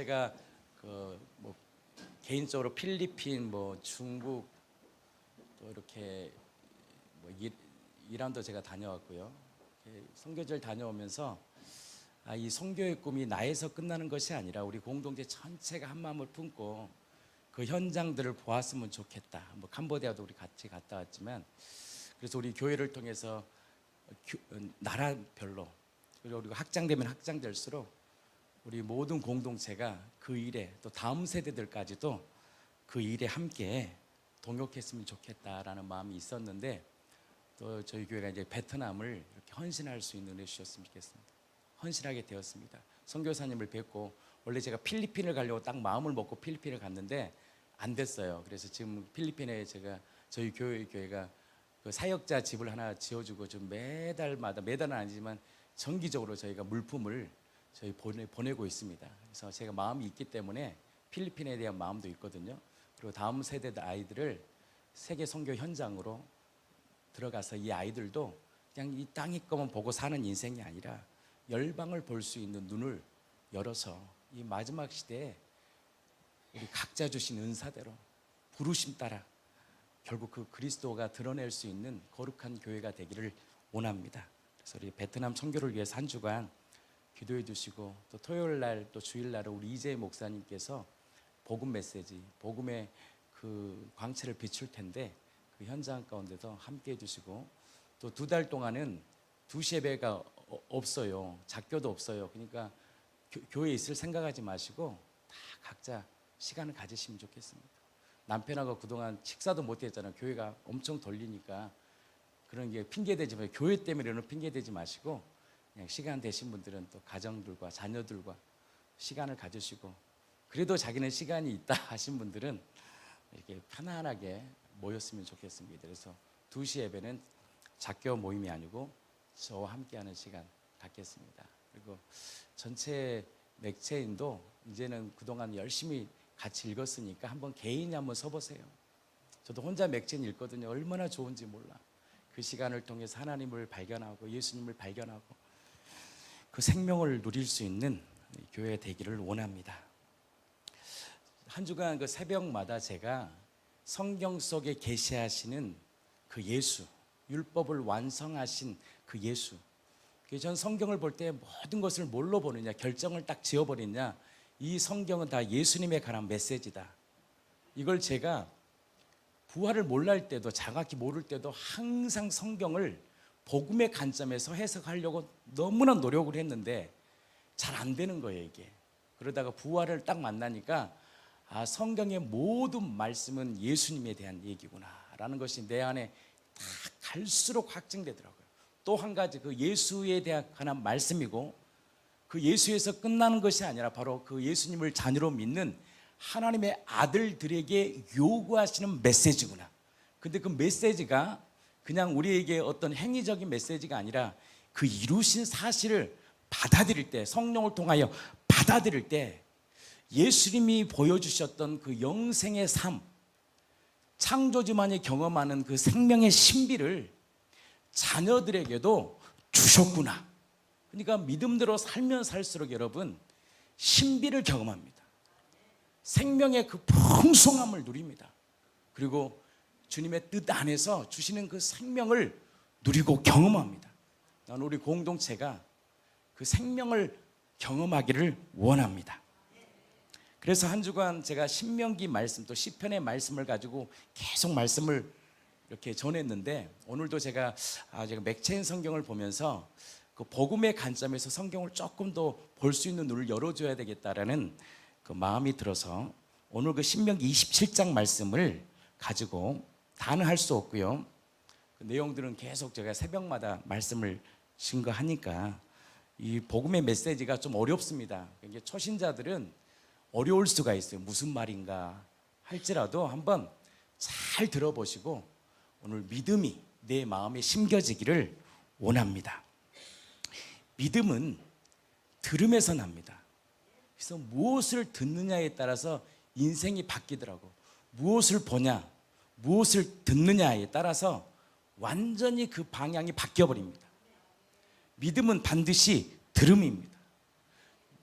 제가 뭐 개인적으로 필리핀, 중국 또 이렇게 이란도 제가 다녀왔고요. 선교지를 다녀오면서 이 선교의 꿈이 나에서 끝나는 것이 아니라 우리 공동체 전체가 한 마음을 품고 그 현장들을 보았으면 좋겠다. 캄보디아도 우리 같이 갔다 왔지만, 그래서 우리 교회를 통해서 나라별로, 그리고 우리가 확장되면 확장될수록 우리 모든 공동체가 그 일에, 또 다음 세대들까지도 그 일에 함께 동역했으면 좋겠다라는 마음이 있었는데, 또 저희 교회가 이제 베트남을 이렇게 헌신할 수 있는 은혜 주셨으면 좋겠습니다. 헌신하게 되었습니다. 선교사님을 뵙고, 원래 제가 필리핀을 가려고 딱 마음을 먹고 필리핀을 갔는데 안 됐어요. 그래서 지금 필리핀에 저희 교회가 그 사역자 집을 하나 지어주고, 좀 매달은 아니지만 정기적으로 저희가 물품을 저희 보내고 있습니다. 그래서 제가 마음이 있기 때문에 필리핀에 대한 마음도 있거든요. 그리고 다음 세대 아이들을 세계 선교 현장으로 들어가서 이 아이들도 그냥 이 땅이 것만 보고 사는 인생이 아니라 열방을 볼 수 있는 눈을 열어서 이 마지막 시대에 우리 각자 주신 은사대로 부르심 따라 결국 그 그리스도가 드러낼 수 있는 거룩한 교회가 되기를 원합니다. 그래서 우리 베트남 선교를 위해서 한 주간 기도해 주시고, 또 토요일 날, 또 주일 날은 우리 이재 목사님께서 복음 메시지, 복음의 그 광채를 비출 텐데 그 현장 가운데서 함께 해 주시고, 또 2달 동안은 2시 예배가 없어요. 작교도 없어요. 그러니까 교회에 있을 생각하지 마시고 다 각자 시간을 가지시면 좋겠습니다. 남편하고 그동안 식사도 못 했잖아요. 교회가 엄청 돌리니까. 그런 게 핑계대지 마시고, 교회 때문에는 핑계대지 마시고, 그냥 시간 되신 분들은 또 가정들과 자녀들과 시간을 가지시고, 그래도 자기는 시간이 있다 하신 분들은 이렇게 편안하게 모였으면 좋겠습니다. 그래서 2시 예배는 작교 모임이 아니고 저와 함께하는 시간 갖겠습니다. 그리고 전체 맥체인도 이제는 그동안 열심히 같이 읽었으니까 한번 개인이 한번 서보세요. 저도 혼자 맥체인 읽거든요. 얼마나 좋은지 몰라. 그 시간을 통해서 하나님을 발견하고 예수님을 발견하고 그 생명을 누릴 수 있는 교회 되기를 원합니다. 한 주간 그 새벽마다 제가 성경 속에 계시하시는 그 예수, 율법을 완성하신 그 예수, 전 성경을 볼 때 모든 것을 뭘로 보느냐, 결정을 딱 지어버리냐, 이 성경은 다 예수님에 관한 메시지다. 이걸 제가 부활을 몰랄 때도, 정확히 모를 때도 항상 성경을 복음의 관점에서 해석하려고 너무나 노력을 했는데 잘 안 되는 거예요, 이게. 그러다가 부활을 딱 만나니까 성경의 모든 말씀은 예수님에 대한 얘기구나 라는 것이 내 안에 다 갈수록 확증되더라고요. 또 한 가지, 그 예수에 관한 말씀이고, 그 예수에서 끝나는 것이 아니라 바로 그 예수님을 자녀로 믿는 하나님의 아들들에게 요구하시는 메시지구나. 근데 그 메시지가 그냥 우리에게 어떤 행위적인 메시지가 아니라 그 이루신 사실을 받아들일 때, 성령을 통하여 받아들일 때 예수님이 보여주셨던 그 영생의 삶, 창조주만이 경험하는 그 생명의 신비를 자녀들에게도 주셨구나. 그러니까 믿음대로 살면 살수록 여러분 신비를 경험합니다. 생명의 그 풍성함을 누립니다. 그리고 주님의 뜻 안에서 주시는 그 생명을 누리고 경험합니다. 나는 우리 공동체가 그 생명을 경험하기를 원합니다. 그래서 한 주간 제가 신명기 말씀, 또 시편의 말씀을 가지고 계속 말씀을 이렇게 전했는데, 오늘도 제가 맥체인 성경을 보면서 그 복음의 관점에서 성경을 조금 더 볼 수 있는 눈을 열어줘야 되겠다라는 그 마음이 들어서 오늘 그 신명기 27장 말씀을 가지고 다는 할 수 없고요. 그 내용들은 계속 제가 새벽마다 말씀을 증거하니까 이 복음의 메시지가 좀 어렵습니다. 그러니까 초신자들은 어려울 수가 있어요. 무슨 말인가 할지라도 한번 잘 들어보시고 오늘 믿음이 내 마음에 심겨지기를 원합니다. 믿음은 들음에서 납니다. 그래서 무엇을 듣느냐에 따라서 인생이 바뀌더라고. 무엇을 보냐, 무엇을 듣느냐에 따라서 완전히 그 방향이 바뀌어버립니다. 믿음은 반드시 들음입니다.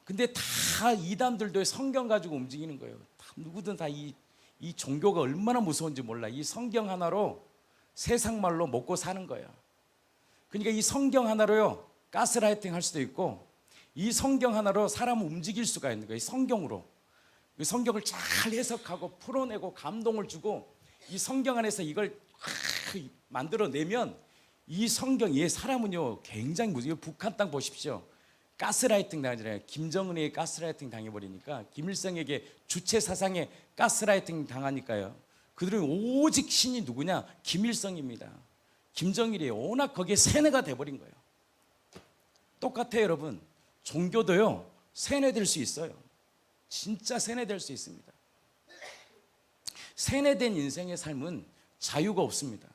근데 다 이단들도 성경 가지고 움직이는 거예요. 다 누구든 다 이 종교가 얼마나 무서운지 몰라. 이 성경 하나로 세상 말로 먹고 사는 거예요. 그러니까 이 성경 하나로요, 가스라이팅 할 수도 있고, 이 성경 하나로 사람을 움직일 수가 있는 거예요. 이 성경으로. 이 성경을 잘 해석하고 풀어내고 감동을 주고, 이 성경 안에서 이걸 만들어내면 이 성경이 사람은요 굉장히 무서워요. 북한 땅 보십시오. 가스라이팅 당하잖아요. 김정은에게 가스라이팅 당해버리니까, 김일성에게 주체 사상에 가스라이팅 당하니까요, 그들은 오직 신이 누구냐? 김일성입니다. 김정일이에요. 워낙 거기에 세뇌가 돼버린 거예요. 똑같아요 여러분. 종교도요 세뇌될 수 있어요. 진짜 세뇌될 수 있습니다. 세뇌된 인생의 삶은 자유가 없습니다.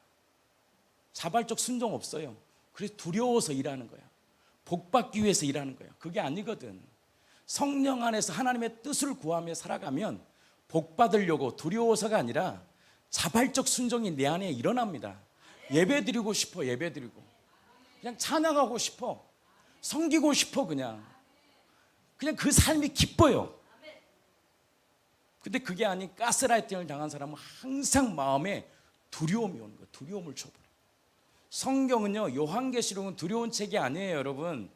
자발적 순종 없어요. 그래서 두려워서 일하는 거야. 복받기 위해서 일하는 거야. 그게 아니거든. 성령 안에서 하나님의 뜻을 구하며 살아가면 복받으려고 두려워서가 아니라 자발적 순종이 내 안에 일어납니다. 예배드리고 싶어. 예배드리고 그냥 찬양하고 싶어. 섬기고 싶어. 그냥 그 삶이 기뻐요. 근데 그게 아닌 가스라이팅을 당한 사람은 항상 마음에 두려움이 오는 거예요. 두려움을 줘버려요. 성경은요, 요한계시록은 두려운 책이 아니에요 여러분.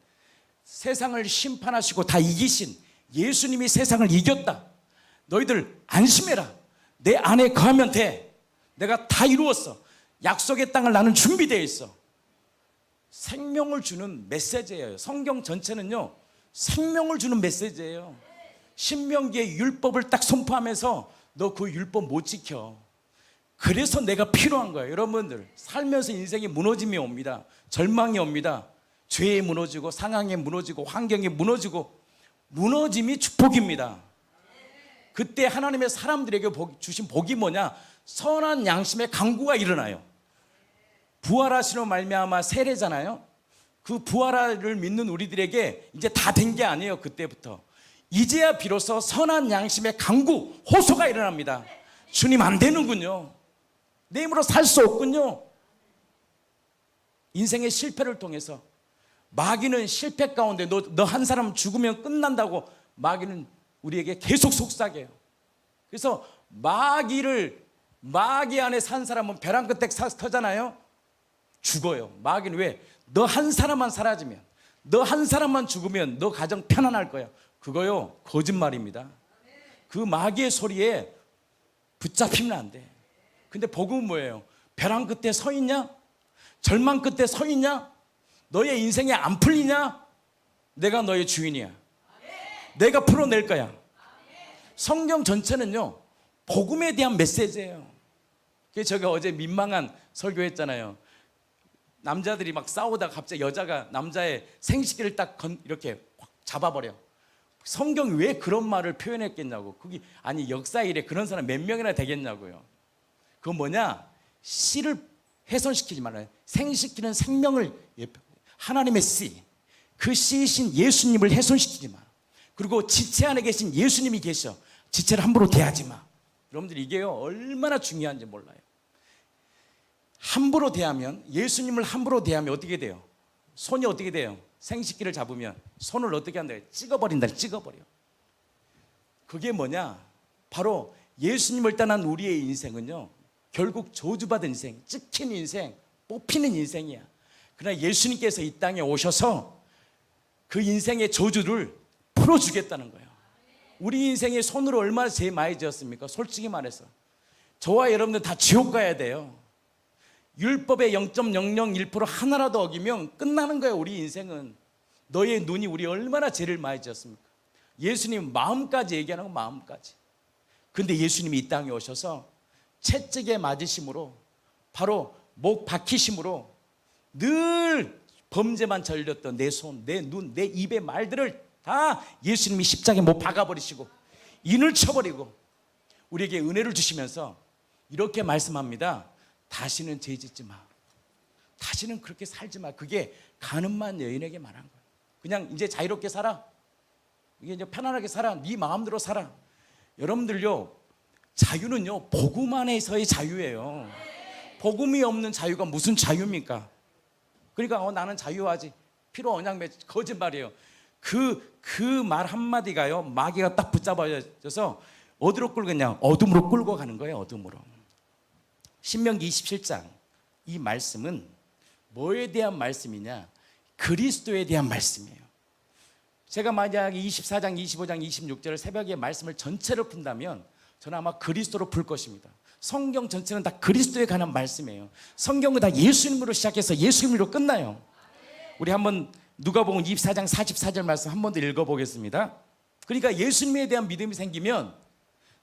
세상을 심판하시고 다 이기신 예수님이 세상을 이겼다. 너희들 안심해라. 내 안에 거하면 돼. 내가 다 이루었어. 약속의 땅을 나는 준비되어 있어. 생명을 주는 메시지예요. 성경 전체는요 생명을 주는 메시지예요. 신명기의 율법을 딱 선포하면서 너 그 율법 못 지켜. 그래서 내가 필요한 거예요. 여러분들 살면서 인생이 무너짐이 옵니다. 절망이 옵니다. 죄에 무너지고 상황에 무너지고 환경에 무너지고, 무너짐이 축복입니다. 그때 하나님의 사람들에게 주신 복이 뭐냐? 선한 양심의 강구가 일어나요. 부활하시로 말미암아 세례잖아요. 그 부활을 믿는 우리들에게 이제 다 된 게 아니에요. 그때부터 이제야 비로소 선한 양심의 강구, 호소가 일어납니다. 주님 안 되는군요. 내 힘으로 살 수 없군요. 인생의 실패를 통해서 마귀는 실패 가운데 너 한 사람 죽으면 끝난다고 마귀는 우리에게 계속 속삭여요. 그래서 마귀 안에 산 사람은 벼랑 끝에 터잖아요. 죽어요. 마귀는 왜? 너 한 사람만 사라지면, 너 한 사람만 죽으면 너 가정 편안할 거야. 그거요 거짓말입니다. 그 마귀의 소리에 붙잡히면 안 돼. 근데 복음은 뭐예요? 벼랑 끝에 서 있냐? 절망 끝에 서 있냐? 너의 인생에 안 풀리냐? 내가 너의 주인이야. 내가 풀어낼 거야. 성경 전체는요 복음에 대한 메시지예요. 제가 어제 민망한 설교했잖아요. 남자들이 막 싸우다가 갑자기 여자가 남자의 생식기를 딱 이렇게 확 잡아버려. 성경이 왜 그런 말을 표현했겠냐고. 그게 아니 역사에 이래 그런 사람 몇 명이나 되겠냐고요. 그건 뭐냐? 씨를 훼손시키지 말아요. 생식기는 생명을, 하나님의 씨, 그 씨이신 예수님을 훼손시키지 마. 그리고 지체 안에 계신 예수님이 계셔. 지체를 함부로 대하지 마. 여러분들 이게요 얼마나 중요한지 몰라요. 함부로 대하면, 예수님을 함부로 대하면 어떻게 돼요? 손이 어떻게 돼요? 생식기를 잡으면 손을 어떻게 한다? 찍어버린다. 찍어버려. 그게 뭐냐? 바로 예수님을 떠난 우리의 인생은요 결국 저주받은 인생, 찍힌 인생, 뽑히는 인생이야. 그러나 예수님께서 이 땅에 오셔서 그 인생의 저주를 풀어주겠다는 거예요. 우리 인생의 손으로 얼마나 죄 많이 지었습니까? 솔직히 말해서 저와 여러분들 다 지옥 가야 돼요. 율법의 0.001% 하나라도 어기면 끝나는 거예요. 우리 인생은. 너의 눈이 우리 얼마나 죄를 많이 지었습니까? 예수님 마음까지 얘기하는 거, 마음까지. 근데 예수님이 이 땅에 오셔서 채찍에 맞으심으로, 바로 목 박히심으로 늘 범죄만 절렸던 내 손, 내 눈, 내 입의 말들을 다 예수님이 십자가에 못 박아버리시고 인을 쳐버리고 우리에게 은혜를 주시면서 이렇게 말씀합니다. 다시는 죄 짓지 마. 다시는 그렇게 살지 마. 그게 가늠한 여인에게 말한 거예요. 그냥 이제 자유롭게 살아. 이게 이제 편안하게 살아. 네 마음대로 살아. 여러분들요, 자유는요 복음 안에서의 자유예요. 복음이 없는 자유가 무슨 자유입니까? 그러니까 나는 자유하지. 피로 언약 맺, 거짓말이에요. 그 말 한마디가요, 마귀가 딱 붙잡아져서 어디로 끌겠냐? 어둠으로 끌고 가는 거예요. 어둠으로. 신명기 27장 이 말씀은 뭐에 대한 말씀이냐? 그리스도에 대한 말씀이에요. 제가 만약 24장, 25장, 26절을 새벽에 말씀을 전체를 푼다면 저는 아마 그리스도로 풀 것입니다. 성경 전체는 다 그리스도에 관한 말씀이에요. 성경은 다 예수님으로 시작해서 예수님으로 끝나요. 우리 한번 누가복음 24장 44절 말씀 한 번 더 읽어보겠습니다. 그러니까 예수님에 대한 믿음이 생기면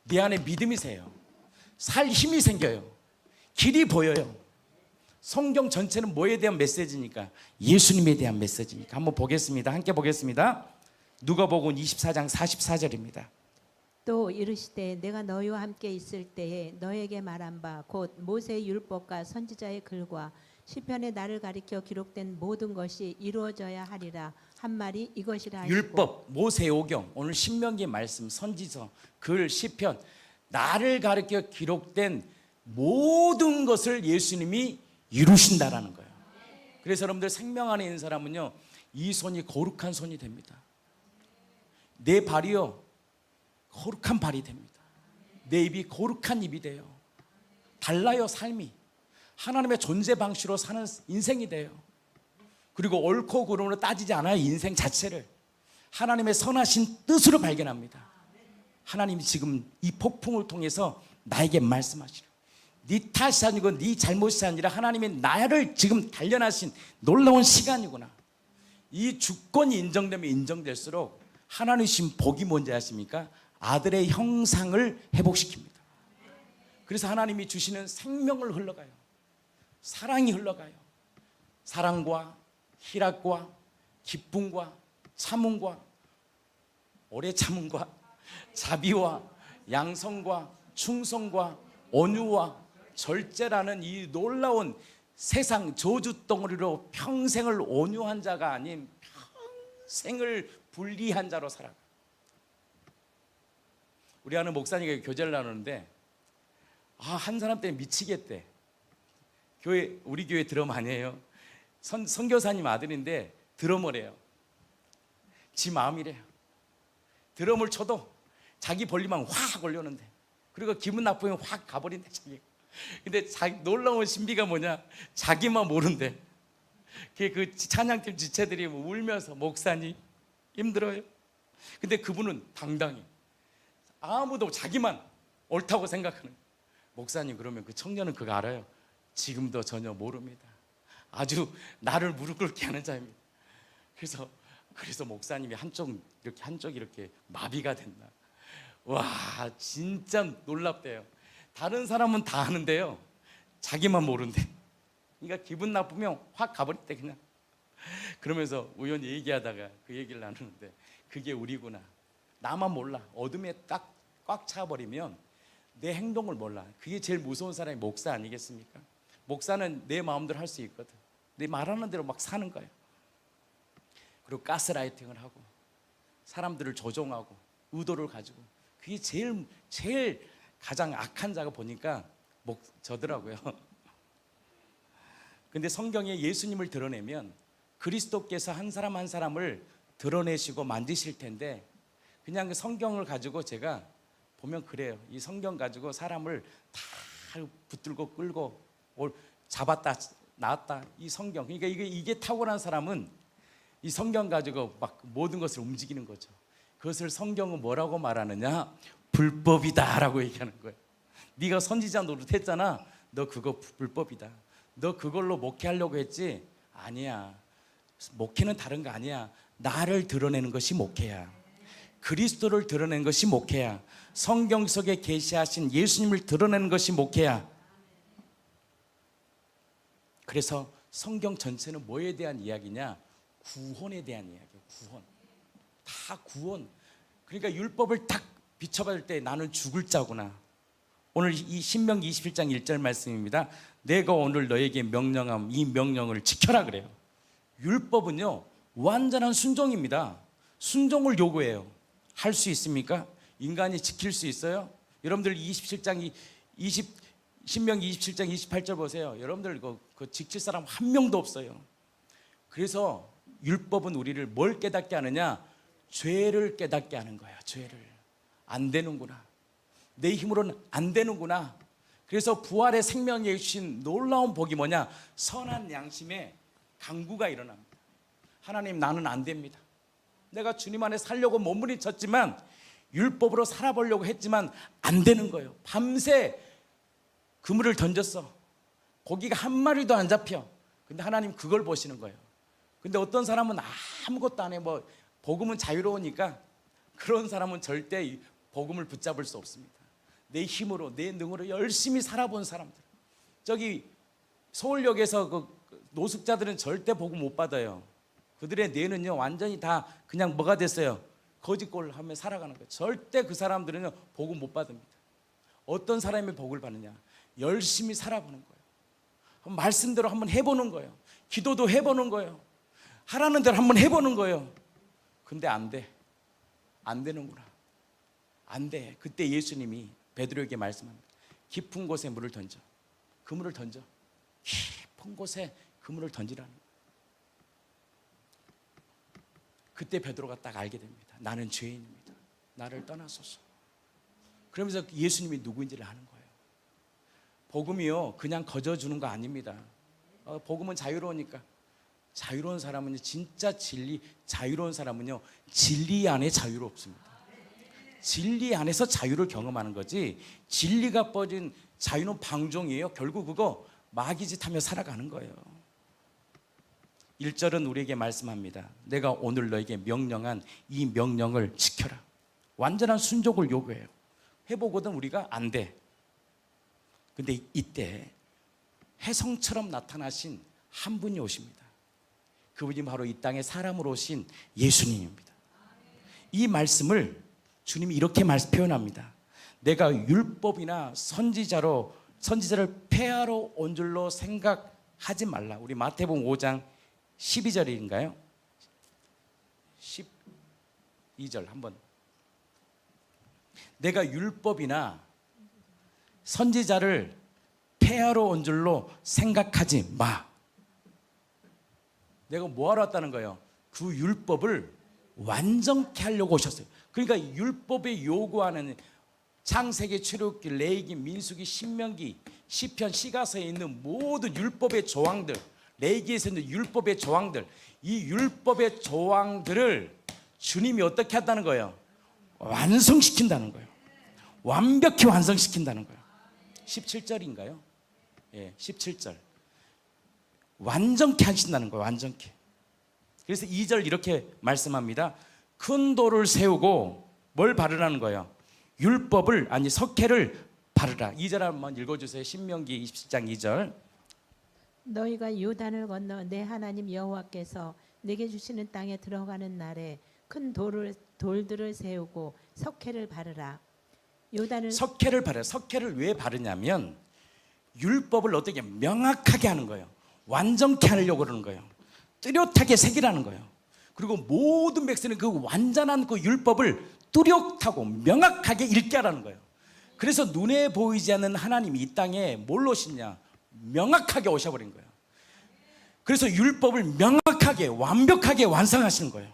내 안에 믿음이 새요. 살 힘이 생겨요. 길이 보여요. 성경 전체는 뭐에 대한 메시지니까? 예수님에 대한 메시지니까. 한번 보겠습니다. 함께 보겠습니다. 누가복음 24장 44절입니다. 또 이르시되 내가 너희와 함께 있을 때에 너에게 말한 바 곧 모세의 율법과 선지자의 글과 시편에 나를 가리켜 기록된 모든 것이 이루어져야 하리라 한 말이 이것이라 하시고. 율법, 모세오경, 오늘 신명기 말씀, 선지서, 글, 시편, 나를 가리켜 기록된 모든 것을 예수님이 이루신다라는 거예요. 그래서 여러분들 생명 안에 있는 사람은요, 이 손이 거룩한 손이 됩니다. 내 발이요, 거룩한 발이 됩니다. 내 입이 거룩한 입이 돼요. 달라요, 삶이. 하나님의 존재 방식으로 사는 인생이 돼요. 그리고 옳고 그름으로 따지지 않아요. 인생 자체를 하나님의 선하신 뜻으로 발견합니다. 하나님이 지금 이 폭풍을 통해서 나에게 말씀하시려, 네 탓이 아니고 네 잘못이 아니라 하나님이 나를 지금 단련하신 놀라운 시간이구나. 이 주권이 인정되면 인정될수록 하나님 주신 복이 뭔지 아십니까? 아들의 형상을 회복시킵니다. 그래서 하나님이 주시는 생명을 흘러가요. 사랑이 흘러가요. 사랑과 희락과 기쁨과 참음과 오래 참음과 자비와 양성과 충성과 온유와 절제라는 이 놀라운 세상 저주 덩어리로 평생을 온유한 자가 아닌 평생을 불리한 자로 살아가. 우리 아는 목사님이 교제를 나누는데 한 사람 때문에 미치겠대. 우리 교회 드럼 아니에요. 선교사님 아들인데 드럼을 해요. 지 마음이래요. 드럼을 쳐도 자기 볼륨만 확 올려놓는데, 그리고 기분 나쁘면 확 가버린대 자기가. 근데 놀라운 신비가 뭐냐? 자기만 모른대. 그 찬양팀 지체들이 울면서 목사님 힘들어요. 근데 그분은 당당히 아무도 자기만 옳다고 생각하는 거예요. 목사님, 그러면 그 청년은 그거 알아요? 지금도 전혀 모릅니다. 아주 나를 무릎 꿇게 하는 자입니다. 그래서 목사님이 한쪽이 이렇게 마비가 된다. 와, 진짜 놀랍대요. 다른 사람은 다 아는데요, 자기만 모른대. 그러니까 기분 나쁘면 확 가버렸대 그냥. 그러면서 우연히 얘기하다가 그 얘기를 나누는데, 그게 우리구나. 나만 몰라. 어둠에 딱 꽉 차버리면 내 행동을 몰라. 그게 제일 무서운 사람이 목사 아니겠습니까? 목사는 내 마음대로 할 수 있거든. 내 말하는 대로 막 사는 거예요. 그리고 가스라이팅을 하고 사람들을 조종하고 의도를 가지고, 그게 제일 가장 악한 자가 보니까 저더라고요. 근데 성경에 예수님을 드러내면 그리스도께서 한 사람 한 사람을 드러내시고 만드실 텐데, 그냥 그 성경을 가지고 제가 보면 그래요. 이 성경 가지고 사람을 다 붙들고 끌고 잡았다 놨다, 이 성경. 그러니까 이게 탁월한 사람은 이 성경 가지고 막 모든 것을 움직이는 거죠. 그것을 성경은 뭐라고 말하느냐? 불법이다라고 얘기하는 거예요. 네가 선지자 노릇했잖아. 너 그거 불법이다. 너 그걸로 목회하려고 했지? 아니야. 목회는 다른 거 아니야. 나를 드러내는 것이 목회야. 그리스도를 드러내는 것이 목회야. 성경 속에 계시하신 예수님을 드러내는 것이 목회야. 그래서 성경 전체는 뭐에 대한 이야기냐? 구원에 대한 이야기예요. 구원. 다 구원. 그러니까 율법을 딱 비춰볼 때 나는 죽을 자구나. 오늘 이 신명기 27장 1절 말씀입니다. 내가 오늘 너에게 명령함 이 명령을 지켜라 그래요. 율법은요, 완전한 순종입니다. 순종을 요구해요. 할 수 있습니까? 인간이 지킬 수 있어요? 여러분들 27장 신명기 27장 28절 보세요. 여러분들 그 지킬 사람 한 명도 없어요. 그래서 율법은 우리를 뭘 깨닫게 하느냐? 죄를 깨닫게 하는 거야. 죄를. 안 되는구나. 내 힘으로는 안 되는구나. 그래서 부활의 생명에 주신 놀라운 복이 뭐냐? 선한 양심의 강구가 일어납니다. 하나님, 나는 안 됩니다. 내가 주님 안에 살려고 몸부림쳤지만, 율법으로 살아보려고 했지만 안 되는 거예요. 밤새 그물을 던졌어. 고기가 한 마리도 안 잡혀. 근데 하나님 그걸 보시는 거예요. 근데 어떤 사람은 아무것도 안 해. 뭐 복음은 자유로우니까 그런 사람은 절대 이 복음을 붙잡을 수 없습니다. 내 힘으로, 내 능으로 열심히 살아본 사람들. 저기 서울역에서 그 노숙자들은 절대 복음 못 받아요. 그들의 뇌는요 완전히 다 그냥 뭐가 됐어요? 거짓골 하며 살아가는 거예요. 절대 그 사람들은요 복음 못 받습니다. 어떤 사람이 복을 받느냐? 열심히 살아보는 거예요. 말씀대로 한번 해보는 거예요. 기도도 해보는 거예요. 하라는 대로 한번 해보는 거예요. 근데 안 돼. 안 되는구나. 안 돼. 그때 예수님이 베드로에게 말씀합니다. 깊은 곳에 물을 던져. 그물을 던져. 깊은 곳에 그물을 던지라는 거예요. 그때 베드로가 딱 알게 됩니다. 나는 죄인입니다. 나를 떠나소서. 그러면서 예수님이 누구인지를 아는 거예요. 복음이요 그냥 거저주는 거 아닙니다. 복음은 자유로우니까. 자유로운 사람은요 진짜 자유로운 사람은요 진리 안에 자유롭습니다. 진리 안에서 자유를 경험하는 거지, 진리가 빠진 자유는 방종이에요. 결국 그거 마귀짓 하며 살아가는 거예요. 1절은 우리에게 말씀합니다. 내가 오늘 너에게 명령한 이 명령을 지켜라. 완전한 순종을 요구해요. 해보거든 우리가 안 돼. 근데 이때 혜성처럼 나타나신 한 분이 오십니다. 그분이 바로 이 땅에 사람으로 오신 예수님입니다. 이 말씀을 주님이 이렇게 표현합니다. 내가 율법이나 선지자를 폐하러 온 줄로 생각하지 말라. 우리 마태복음 5장 12절인가요? 12절 한번. 내가 율법이나 선지자를 폐하러 온 줄로 생각하지 마. 내가 뭐하러 왔다는 거예요? 그 율법을 완전케 하려고 오셨어요. 그러니까 율법에 요구하는 창세기, 출애굽기, 레위기, 민수기, 신명기, 시편, 시가서에 있는 모든 율법의 조항들, 레위기에서 있는 율법의 조항들, 이 율법의 조항들을 주님이 어떻게 한다는 거예요? 완성시킨다는 거예요. 완벽히 완성시킨다는 거예요. 17절인가요? 예, 17절. 완전케 하신다는 거예요. 완전케. 그래서 2절 이렇게 말씀합니다. 큰 돌을 세우고 뭘 바르라는 거예요? 율법을, 아니 석회를 바르라. 2절 한번 읽어주세요. 신명기 27장 2절. 너희가 요단을 건너 내 하나님 여호와께서 내게 주시는 땅에 들어가는 날에 큰 돌들을 세우고 석회를 바르라. 요단을 석회를 바르라. 석회를 왜 바르냐면 율법을 어떻게 명확하게 하는 거예요. 완전케 하려고 그러는 거예요. 뚜렷하게 새기라는 거예요. 그리고 모든 백성은 그 완전한 그 율법을 뚜렷하고 명확하게 읽게 하라는 거예요. 그래서 눈에 보이지 않는 하나님이 이 땅에 뭘로 오시냐? 명확하게 오셔버린 거예요. 그래서 율법을 명확하게 완벽하게 완성하시는 거예요.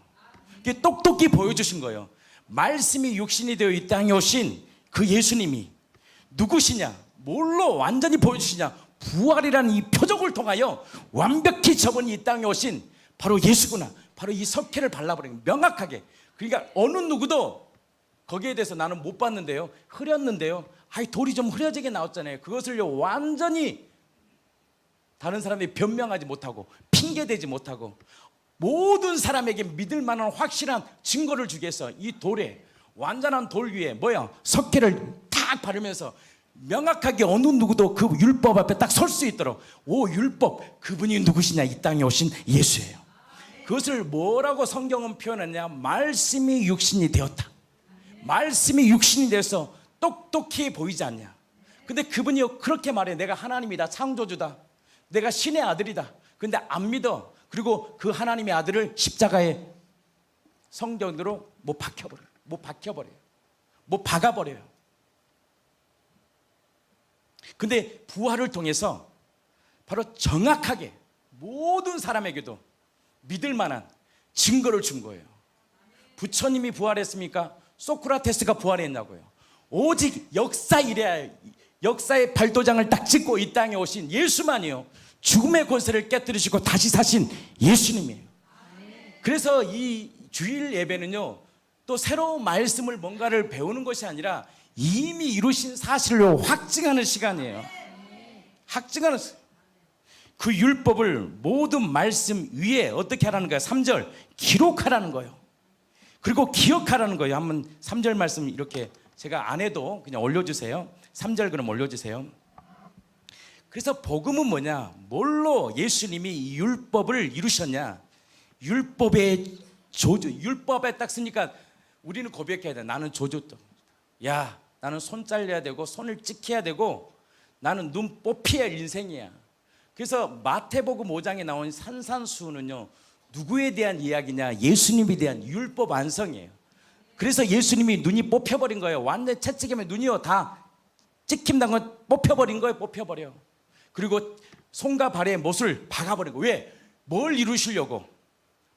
이게 똑똑히 보여주신 거예요. 말씀이 육신이 되어 이 땅에 오신 그 예수님이 누구시냐? 뭘로 완전히 보여주시냐? 부활이라는 이 표적을 통하여 완벽히 저분이 이 땅에 오신 바로 예수구나. 바로 이 석회를 발라버린 명확하게. 그러니까 어느 누구도 거기에 대해서 나는 못 봤는데요, 흐렸는데요, 돌이 좀 흐려지게 나왔잖아요. 그것을요 완전히 다른 사람이 변명하지 못하고 핑계대지 못하고 모든 사람에게 믿을 만한 확실한 증거를 주기 위해서 이 돌에, 완전한 돌 위에 석회를 딱 바르면서 명확하게 어느 누구도 그 율법 앞에 딱 설 수 있도록, 오 율법, 그분이 누구시냐? 이 땅에 오신 예수예요. 그것을 뭐라고 성경은 표현했냐? 말씀이 육신이 되었다. 말씀이 육신이 되어서 똑똑히 보이지 않냐? 근데 그분이 그렇게 말해. 내가 하나님이다, 창조주다, 내가 신의 아들이다. 근데 안 믿어. 그리고 그 하나님의 아들을 십자가에 성경대로 못 박혀버려요. 못 박아버려요. 근데 부활을 통해서 바로 정확하게 모든 사람에게도 믿을 만한 증거를 준 거예요. 부처님이 부활했습니까? 소크라테스가 부활했냐고요. 오직 역사의 발도장을 딱 찍고 이 땅에 오신 예수만이요, 죽음의 권세를 깨뜨리시고 다시 사신 예수님이에요. 그래서 이 주일 예배는요, 또 새로운 말씀을 뭔가를 배우는 것이 아니라 이미 이루신 사실로 확증하는 시간이에요. 확증하는 그 율법을 모든 말씀 위에 어떻게 하라는 거예요? 3절 기록하라는 거예요. 그리고 기억하라는 거예요. 한번 3절 말씀 이렇게 제가 안 해도 그냥 올려주세요. 3절 그럼 올려주세요. 그래서 복음은 뭐냐? 뭘로 예수님이 이 율법을 이루셨냐? 율법의 조주. 율법에 딱 쓰니까 우리는 고백해야 돼. 나는 조주다. 야, 나는 손 잘려야 되고 손을 찍혀야 되고 나는 눈 뽑혀야 인생이야. 그래서 마태복음 5장에 나온 산산수훈은요, 누구에 대한 이야기냐? 예수님에 대한 율법 완성이에요. 그래서 예수님이 눈이 뽑혀버린 거예요. 완전 채찍이면 눈이요 다 찍힘당 건 뽑혀버린 거예요. 뽑혀버려. 그리고 손과 발에 못을 박아버린 거예요. 왜? 뭘 이루시려고?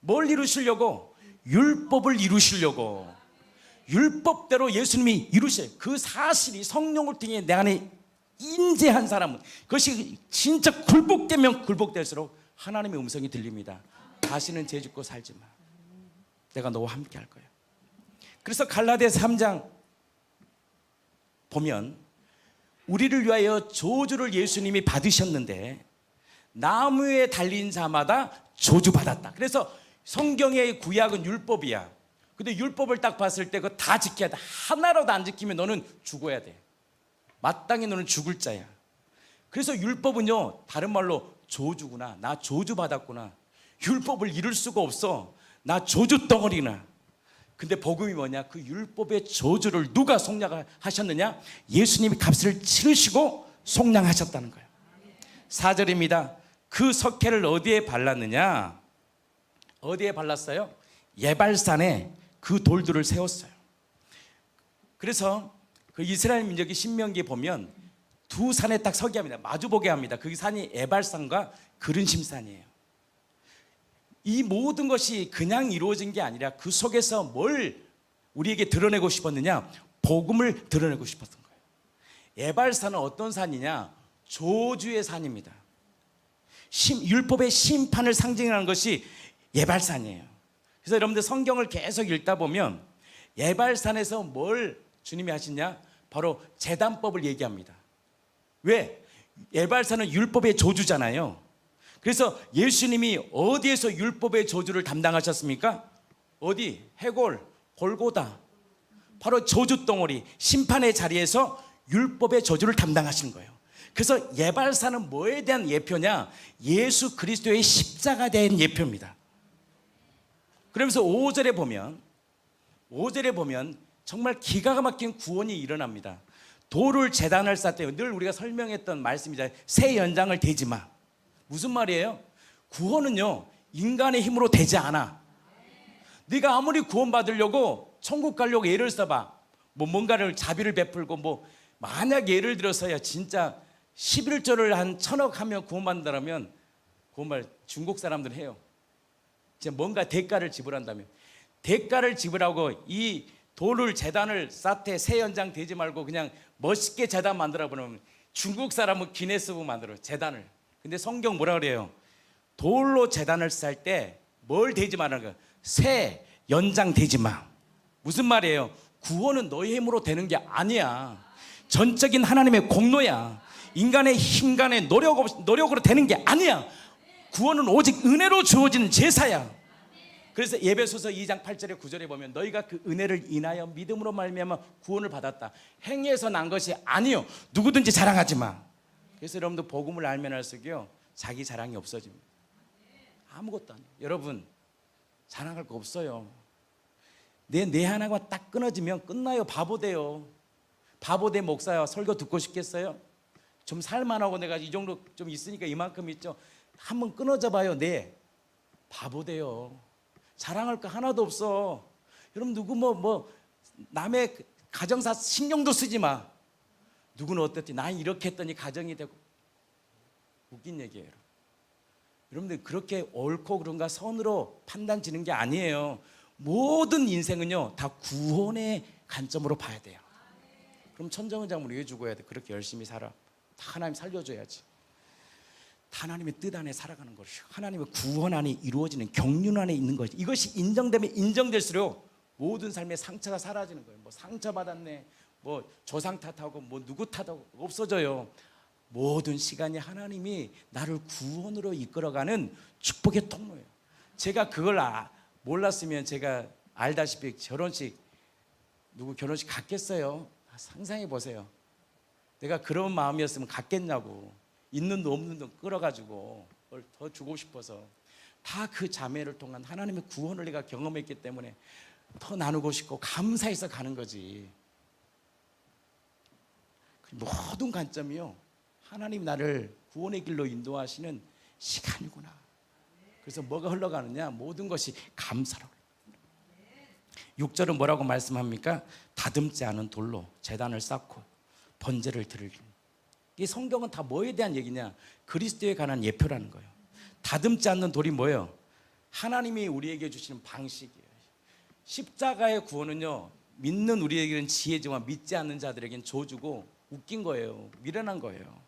뭘 이루시려고? 율법을 이루시려고. 율법대로 예수님이 이루셔요. 그 사실이 성령을 통해 내 안에 인재한 사람은, 그것이 진짜 굴복되면 굴복될수록 하나님의 음성이 들립니다. 다시는 죄 짓고 살지 마. 내가 너와 함께 할 거야. 그래서 갈라디아서 3장 보면 우리를 위하여 저주를 예수님이 받으셨는데 나무에 달린 자마다 저주받았다. 그래서 성경의 구약은 율법이야. 근데 율법을 딱 봤을 때 그거 다 지켜야 돼. 하나라도 안 지키면 너는 죽어야 돼. 마땅히 너는 죽을 자야. 그래서 율법은요, 다른 말로 저주구나. 나 저주받았구나. 율법을 이룰 수가 없어. 나 저주 덩어리나. 근데 복음이 뭐냐? 그 율법의 저주를 누가 속량하셨느냐? 예수님이 값을 치르시고 속량하셨다는 거예요. 4절입니다. 그 석회를 어디에 발랐느냐? 어디에 발랐어요? 예발산에 그 돌들을 세웠어요. 그래서 그 이스라엘 민족이 신명기에 보면 두 산에 딱 서게 합니다. 마주보게 합니다. 그 산이 에발산과 그른심산이에요. 이 모든 것이 그냥 이루어진 게 아니라 그 속에서 뭘 우리에게 드러내고 싶었느냐? 복음을 드러내고 싶었던 거예요. 에발산은 어떤 산이냐? 저주의 산입니다. 율법의 심판을 상징하는 것이 예발산이에요. 그래서 여러분들 성경을 계속 읽다 보면 예발산에서 뭘 주님이 하시냐? 바로 제단법을 얘기합니다. 왜? 예발산은 율법의 저주잖아요. 그래서 예수님이 어디에서 율법의 저주를 담당하셨습니까? 어디? 해골, 골고다. 바로 저주 덩어리, 심판의 자리에서 율법의 저주를 담당하신 거예요. 그래서 예발산은 뭐에 대한 예표냐? 예수 그리스도의 십자가에 대한 예표입니다. 그러면서 5절에 보면 정말 기가 막힌 구원이 일어납니다. 돌을 제단을 쌓되, 늘 우리가 설명했던 말씀이잖아요. 새 연장을 대지 마. 무슨 말이에요? 구원은요, 인간의 힘으로 되지 않아. 네가 아무리 구원받으려고 천국 가려고 예를 써봐. 뭔가를 자비를 베풀고 만약 예를 들어서야 진짜 11조를 한 1,000억 하면 구원받는다면 그말 중국 사람들 해요. 진짜 뭔가 대가를 지불한다면, 대가를 지불하고 이 돌을 제단을 쌓되 새 연장 되지 말고 그냥 멋있게 제단 만들어 보면 중국 사람은 기네스북 만들어 제단을. 근데 성경 뭐라 그래요? 돌로 제단을 쌓을 때 뭘 대지 말라는 거야? 새 연장 되지 마. 무슨 말이에요? 구원은 너의 힘으로 되는 게 아니야. 전적인 하나님의 공로야. 인간의 힘간의 노력으로 되는 게 아니야. 구원은 오직 은혜로 주어지는 제사야. 그래서 에베소서 2장 8절에 9절에 보면 너희가 그 은혜를 인하여 믿음으로 말미암아 구원을 받았다. 행위에서 난 것이 아니요. 누구든지 자랑하지 마. 그래서 여러분들 복음을 알면 할수록요, 자기 자랑이 없어집니다. 아무것도 아니에요. 여러분, 자랑할 거 없어요. 내 하나가 딱 끊어지면 끝나요. 바보 돼요. 바보 돼 목사야. 설교 듣고 싶겠어요? 좀 살만하고 내가 이 정도 좀 있으니까 이만큼 있죠. 한번 끊어져 봐요. 네, 바보 돼요. 자랑할 거 하나도 없어. 여러분, 누구 남의 가정사 신경도 쓰지 마. 누구는 어땠지? 난 이렇게 했더니 가정이 되고. 웃긴 얘기예요. 여러분들 그렇게 옳고 그른가 선으로 판단 지는 게 아니에요. 모든 인생은요 다 구원의 관점으로 봐야 돼요. 그럼 천정은 장군 왜 죽어야 돼? 그렇게 열심히 살아. 다 하나님 살려줘야지. 하나님의 뜻 안에 살아가는 것이요, 하나님의 구원 안에 이루어지는 경륜 안에 있는 것이, 이것이 인정되면 인정될수록 모든 삶의 상처가 사라지는 거예요. 뭐 상처 받았네, 뭐 조상 탓하고 뭐 누구 탓하고 없어져요. 모든 시간이 하나님이 나를 구원으로 이끌어가는 축복의 통로예요. 제가 그걸 몰랐으면 제가 알다시피 누구 결혼식 갔겠어요? 상상해 보세요. 내가 그런 마음이었으면 갔겠냐고. 있는 돈 없는 돈 끌어가지고 뭘 더 주고 싶어서. 다 그 자매를 통한 하나님의 구원을 내가 경험했기 때문에 더 나누고 싶고 감사해서 가는 거지. 모든 관점이요, 하나님 나를 구원의 길로 인도하시는 시간이구나. 그래서 뭐가 흘러가느냐? 모든 것이 감사로. 6절은 뭐라고 말씀합니까? 다듬지 않은 돌로 제단을 쌓고 번제를 드리니. 이 성경은 다 뭐에 대한 얘기냐? 그리스도에 관한 예표라는 거예요. 다듬지 않는 돌이 뭐예요? 하나님이 우리에게 주시는 방식이에요. 십자가의 구원은요, 믿는 우리에게는 지혜지만 믿지 않는 자들에게는 저주고 웃긴 거예요. 미련한 거예요.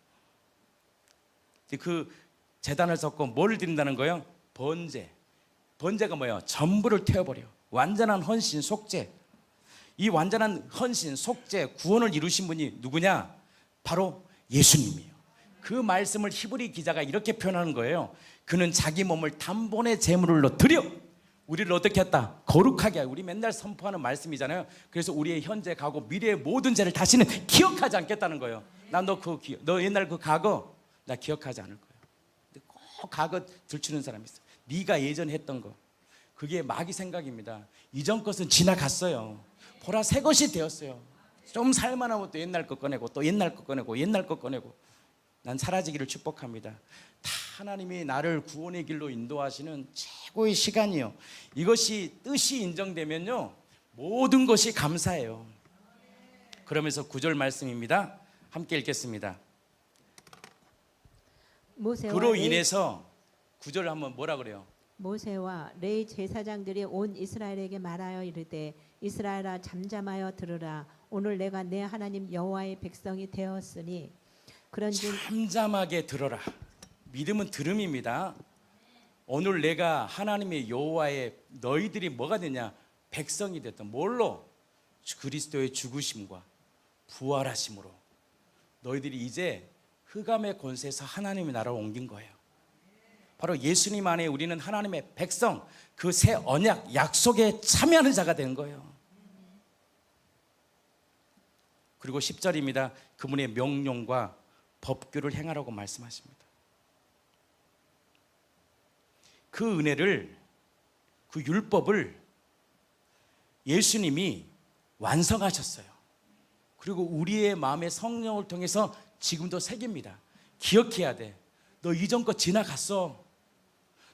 그 제단을 쌓고 뭘 드린다는 거예요? 번제. 번제가 뭐예요? 전부를 태워버려. 완전한 헌신, 속죄. 이 완전한 헌신, 속죄, 구원을 이루신 분이 누구냐? 바로 예수님이에요. 그 말씀을 히브리 기자가 이렇게 표현하는 거예요. 그는 자기 몸을 단번에 제물로 드려 우리를 어떻게 했다? 거룩하게 하고. 우리 맨날 선포하는 말씀이잖아요. 그래서 우리의 현재, 과거, 미래의 모든 죄를 다시는 기억하지 않겠다는 거예요. 난 너 옛날 그 과거 나 기억하지 않을 거야. 근데 꼭 과거 들추는 사람이 있어. 네가 예전에 했던 거, 그게 마귀 생각입니다. 이전 것은 지나갔어요. 보라 새 것이 되었어요. 좀 살만하면 또 옛날 거 꺼내고 또 옛날 거 꺼내고 옛날 거 꺼내고. 난 사라지기를 축복합니다. 다 하나님이 나를 구원의 길로 인도하시는 최고의 시간이요. 이것이 뜻이 인정되면요, 모든 것이 감사해요. 그러면서 9절 말씀입니다. 함께 읽겠습니다. 그로 인해서 9절 한번 뭐라 그래요? 모세와 레위 제사장들이 온 이스라엘에게 말하여 이르되 이스라엘아 잠잠하여 들으라. 오늘 내가 내 하나님 여호와의 백성이 되었으니 그런즉 잠잠하게 들어라. 믿음은 들음입니다. 오늘 내가 하나님의 여호와의, 너희들이 뭐가 되냐? 백성이 됐던. 뭘로? 그리스도의 죽으심과 부활하심으로 너희들이 이제 흑암의 권세에서 하나님의 나라로 옮긴 거예요. 바로 예수님 안에 우리는 하나님의 백성, 그 새 언약 약속에 참여하는 자가 된 거예요. 그리고 10절입니다. 그분의 명령과 법규를 행하라고 말씀하십니다. 그 은혜를, 그 율법을 예수님이 완성하셨어요. 그리고 우리의 마음의 성령을 통해서 지금도 새깁니다. 기억해야 돼. 너 이전 거 지나갔어.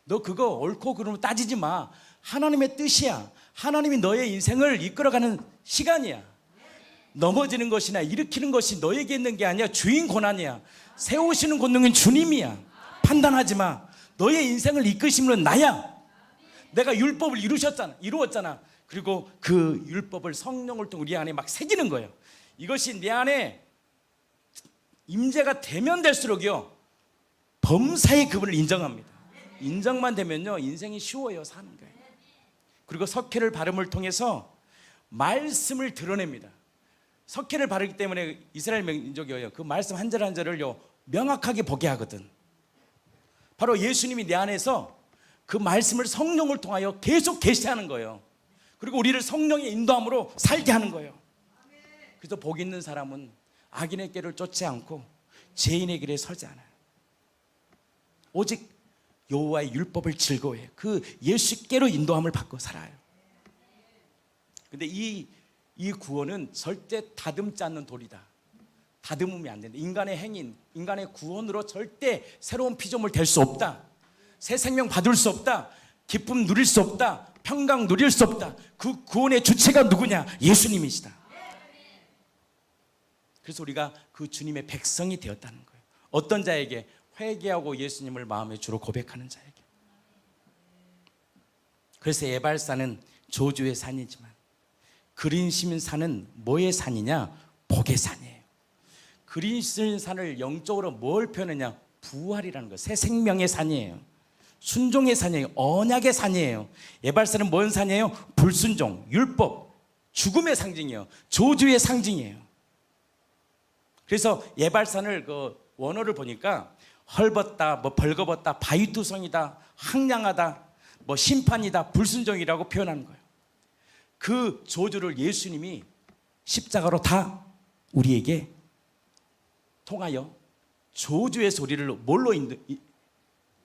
너 그거 옳고 그름으로 따지지 마. 하나님의 뜻이야. 하나님이 너의 인생을 이끌어가는 시간이야. 넘어지는 것이나 일으키는 것이 너에게 있는 게 아니야. 주인 권한이야. 세우시는 권능은 주님이야. 판단하지 마. 너의 인생을 이끄시는 건 나야. 내가 율법을 이루었잖아. 그리고 그 율법을 성령을 통해 우리 안에 막 새기는 거예요. 이것이 내 안에 임재가 되면 될수록요, 범사의 그분을 인정합니다. 인정만 되면요, 인생이 쉬워요. 사는 거예요. 그리고 석회를 바름을 통해서 말씀을 드러냅니다. 석회를 바르기 때문에 이스라엘 민족이요, 그 말씀 한 절 한 절을요 명확하게 보게 하거든. 바로 예수님이 내 안에서 그 말씀을 성령을 통하여 계속 계시하는 거예요. 그리고 우리를 성령의 인도함으로 살게 하는 거예요. 그래서 복 있는 사람은 악인의 길을 쫓지 않고 죄인의 길에 서지 않아요. 오직 여호와의 율법을 즐거워해요. 그 예수께로 인도함을 받고 살아요. 근데 이 구원은 절대 다듬지 않는 돌이다. 다듬으면 안 된다. 인간의 행인, 인간의 구원으로 절대 새로운 피조물 될 수 없다. 새 생명 받을 수 없다. 기쁨 누릴 수 없다. 평강 누릴 수 없다. 그 구원의 주체가 누구냐? 예수님이시다. 그래서 우리가 그 주님의 백성이 되었다는 거예요. 어떤 자에게? 회개하고 예수님을 마음의 주로 고백하는 자에게. 그래서 에발산은 저주의 산이지만 그린심 산은 뭐의 산이냐? 복의 산이에요. 그린심 산을 영적으로 뭘 표현하냐? 부활이라는 거예요. 새 생명의 산이에요. 순종의 산이에요. 언약의 산이에요. 에발산은 뭔 산이에요? 불순종, 율법, 죽음의 상징이에요. 저주의 상징이에요. 그래서 에발산을 그 원어를 보니까 헐벗다, 뭐 벌거벗다, 바위투성이다, 황량하다, 뭐 심판이다, 불순종이라고 표현하는 거예요. 그 저주를 예수님이 십자가로 다 우리에게 통하여 저주의 소리를 뭘로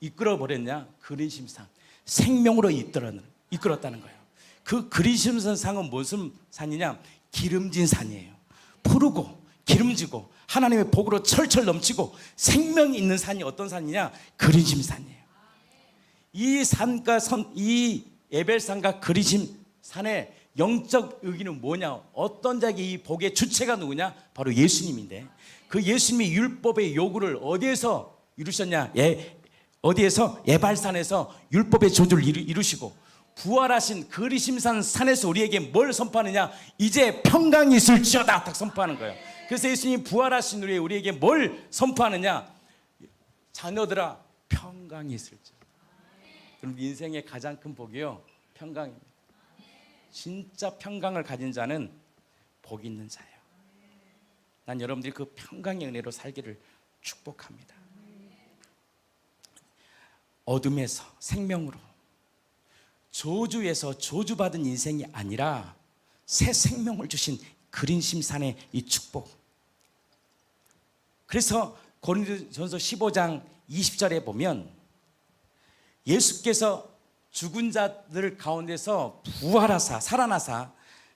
이끌어 버렸냐? 그린심산, 생명으로 이끌었다는 거예요. 그 그린심산상은 무슨 산이냐? 기름진 산이에요. 푸르고 기름지고 하나님의 복으로 철철 넘치고 생명이 있는 산이 어떤 산이냐? 그린심산이에요. 이 산과 이 에벨산과 그린심산의 영적 의기는 뭐냐? 어떤 자기 이 복의 주체가 누구냐? 바로 예수님인데, 그 예수님이 율법의 요구를 어디에서 이루셨냐? 어디에서? 에발산에서 율법의 저주를 이루시고 부활하신 그리심산 산에서 우리에게 뭘 선포하느냐? 이제 평강이 있을지어다 딱 선포하는 거예요. 그래서 예수님이 부활하신 후에 우리에게 뭘 선포하느냐? 자녀들아, 평강이 있을지어다. 그럼 인생의 가장 큰 복이요, 평강입니다. 진짜 평강을 가진 자는 복 있는 자예요. 난 여러분들이 그 평강의 은혜로 살기를 축복합니다. 어둠에서 생명으로, 저주에서 저주받은 인생이 아니라 새 생명을 주신 그린심산의 이 축복. 그래서 고린도전서 15장 20절에 보면 예수께서 죽은 자들 가운데서 부활하사 살아나사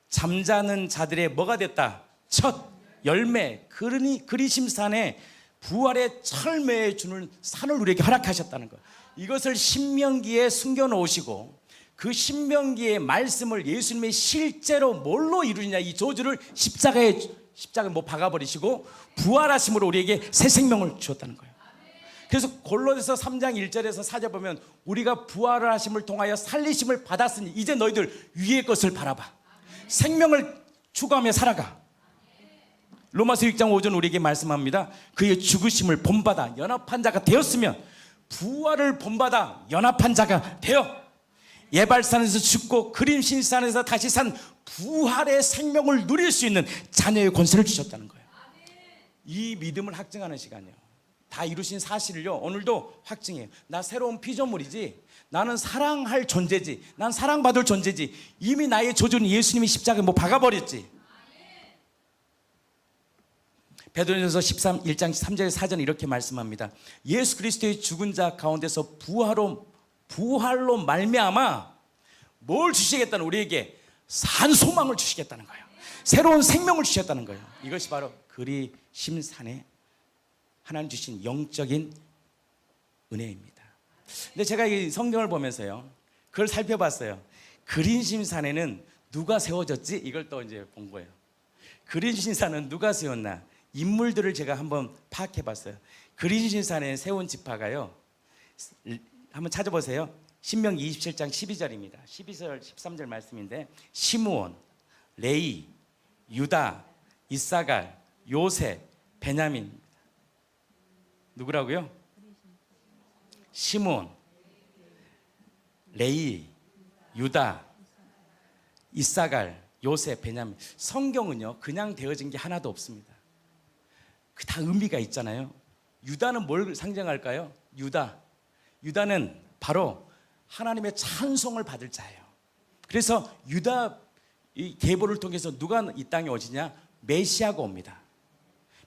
잠자는 자들의 뭐가 됐다? 첫 열매, 그리심산의 부활의 철매에 주는 산을 우리에게 허락하셨다는 거예요. 이것을 신명기에 숨겨놓으시고 그 신명기의 말씀을 예수님이 실제로 뭘로 이루느냐? 이 저주를 십자가에 못 박아버리시고 부활하심으로 우리에게 새 생명을 주었다는 거예요. 그래서 골로새서 3장 1절에서 4절 보면 우리가 부활을 하심을 통하여 살리심을 받았으니 이제 너희들 위의 것을 바라봐. 생명을 추구하며 살아가. 로마서 6장 5절 우리에게 말씀합니다. 그의 죽으심을 본받아 연합한 자가 되었으면 부활을 본받아 연합한 자가 되어 예발산에서 죽고 그림신산에서 다시 산 부활의 생명을 누릴 수 있는 자녀의 권세를 주셨다는 거예요. 이 믿음을 확증하는 시간이에요. 다 이루신 사실을요, 오늘도 확증해요. 나 새로운 피조물이지, 나는 사랑할 존재지, 난 사랑받을 존재지. 이미 나의 저주는 예수님이 십자가에 못 박아버렸지. 베드로전서 1장 3절에 4절은 이렇게 말씀합니다. 예수 그리스도의 죽은 자 가운데서 부활로 말미암아 뭘 주시겠다는, 우리에게 산 소망을 주시겠다는 거예요. 새로운 생명을 주셨다는 거예요. 이것이 바로 그리심산에 하나님 주신 영적인 은혜입니다. 근데 제가 이 성경을 보면서요, 그걸 살펴봤어요. 그린심산에는 누가 세워졌지? 이걸 또 이제 본 거예요. 그린심산은 누가 세웠나? 인물들을 제가 한번 파악해봤어요. 그린심산에 세운 지파가요, 한번 찾아보세요. 신명기 27장 12절입니다. 12절 13절 말씀인데, 시므온, 레위, 유다, 이사갈, 요셉, 베냐민. 누구라고요? 시므온, 레위, 유다, 이사갈, 요셉, 베냐민. 성경은요, 그냥 되어진 게 하나도 없습니다. 그 다 의미가 있잖아요. 유다는 뭘 상징할까요? 유다는 바로 하나님의 찬송을 받을 자예요. 그래서 유다 이 계보를 통해서 누가 이 땅에 오시냐? 메시아가 옵니다.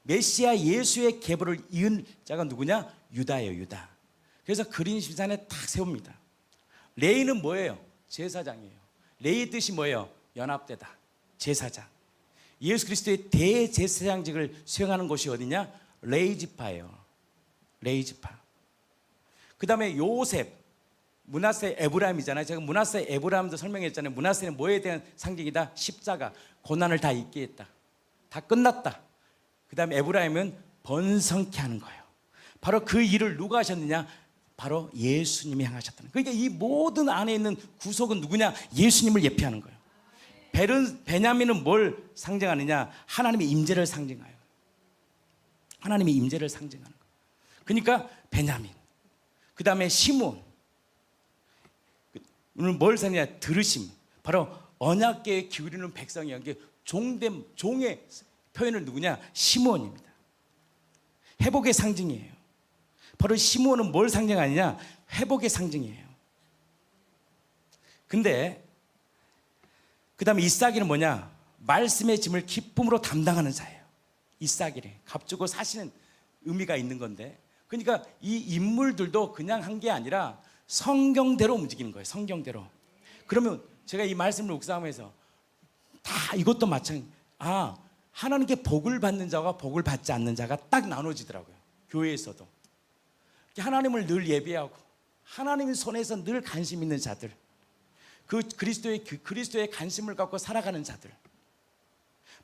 메시아 예수의 계보를 이은 자가 누구냐? 유다예요, 유다. 그래서 그린심산에 딱 세웁니다. 레위는 뭐예요? 제사장이에요. 레위 뜻이 뭐예요? 연합되다, 제사장. 예수 그리스도의 대제사장직을 수행하는 곳이 어디냐? 레위 지파예요. 레위 지파. 그 다음에 요셉, 므낫세 에브라임이잖아요. 제가 므낫세 에브라임도 설명했잖아요. 므낫세는 뭐에 대한 상징이다? 십자가, 고난을 다 잊게 했다, 다 끝났다. 그 다음에 에브라임은 번성케 하는 거예요. 바로 그 일을 누가 하셨느냐? 바로 예수님이 행하셨다는 거예요. 그러니까 이 모든 안에 있는 구속은 누구냐? 예수님을 예표하는 거예요. 베냐민은 뭘 상징하느냐? 하나님의 임재를 상징해요. 하나님의 임재를 상징하는 거예요. 그러니까 베냐민, 그 다음에 시므온, 오늘 뭘 상징하냐? 들으심, 바로 언약궤에 기울이는 백성이야. 이게 종의 표현을 누구냐? 시므온입니다. 회복의 상징이에요. 바로 시므온은 뭘 상징하느냐? 회복의 상징이에요. 근데 그 다음에 이삭이는 뭐냐? 말씀의 짐을 기쁨으로 담당하는 자예요. 이삭이래. 값주고 사시는 의미가 있는 건데, 그러니까 이 인물들도 그냥 한 게 아니라 성경대로 움직이는 거예요. 성경대로. 그러면 제가 이 말씀을 묵상하면서 다 이것도 마찬가지. 하나님께 복을 받는 자와 복을 받지 않는 자가 딱 나눠지더라고요. 교회에서도. 하나님을 늘 예배하고 하나님의 손에서 늘 관심 있는 자들, 그리스도의 관심을 갖고 살아가는 자들,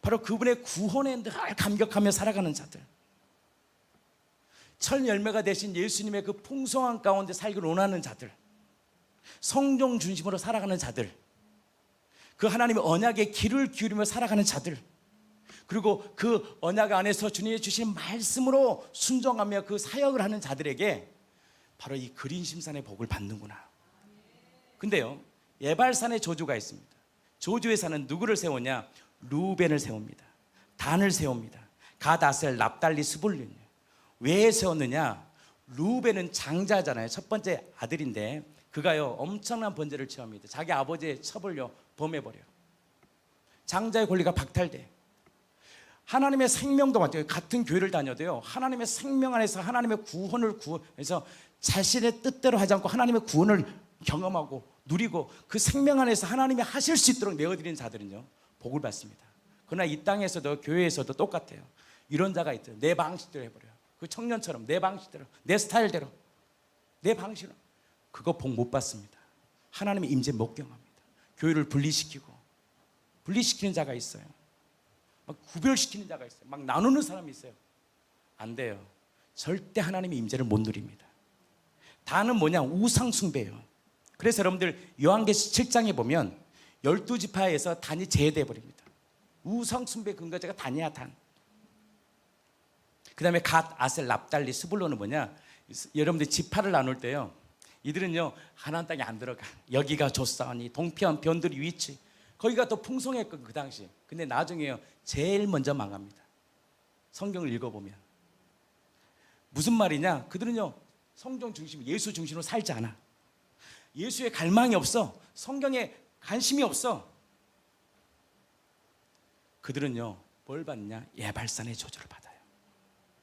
바로 그분의 구원에 늘 감격하며 살아가는 자들, 첫 열매가 되신 예수님의 그 풍성한 가운데 살기를 원하는 자들, 성령 중심으로 살아가는 자들, 그 하나님의 언약에 귀를 기울이며 살아가는 자들, 그리고 그 언약 안에서 주님이 주신 말씀으로 순종하며 그 사역을 하는 자들에게 바로 이 그린심산의 복을 받는구나. 근데요, 예발산의 저주가 있습니다. 저주의 산은 누구를 세우냐? 루벤을 세웁니다. 단을 세웁니다. 갓, 아셀, 납달리, 스불룬. 왜 세웠느냐? 루벤은 장자잖아요. 첫 번째 아들인데 그가요 엄청난 번제를 취합니다. 자기 아버지의 첩을요 범해버려요. 장자의 권리가 박탈돼. 하나님의 생명도 마찬가지예요. 같은 교회를 다녀도요, 하나님의 생명 안에서 하나님의 구원을 구해서 자신의 뜻대로 하지 않고 하나님의 구원을 경험하고 누리고 그 생명 안에서 하나님이 하실 수 있도록 내어드리는 자들은요 복을 받습니다. 그러나 이 땅에서도 교회에서도 똑같아요. 이런 자가 있대요. 내 방식대로 해버려요. 그 청년처럼 내 방식대로, 내 스타일대로, 내 방식으로. 그거 복 못 받습니다. 하나님의 임재 못 경험합니다. 교회를 분리시키는 자가 있어요. 막 구별시키는 자가 있어요. 막 나누는 사람이 있어요. 안 돼요. 절대 하나님의 임재를 못 누립니다. 단은 뭐냐? 우상 숭배예요. 그래서 여러분들 요한계시 7장에 보면 12지파에서 단이 제외돼 버립니다. 우상 숭배 근거자가 단이야, 단. 그 다음에 갓, 아셀, 납달리, 스불론은 뭐냐? 여러분들 지파를 나눌 때요, 이들은요 하나님 땅에 안 들어가. 여기가 조사하니 동편 변들이 위치, 거기가 더 풍성했거든 그 당시. 근데 나중에요 제일 먼저 망합니다. 성경을 읽어보면 무슨 말이냐? 그들은요 성경 중심, 예수 중심으로 살지 않아. 예수의 갈망이 없어. 성경에 관심이 없어. 그들은요 뭘 받느냐? 예발산의 저주를 받아요.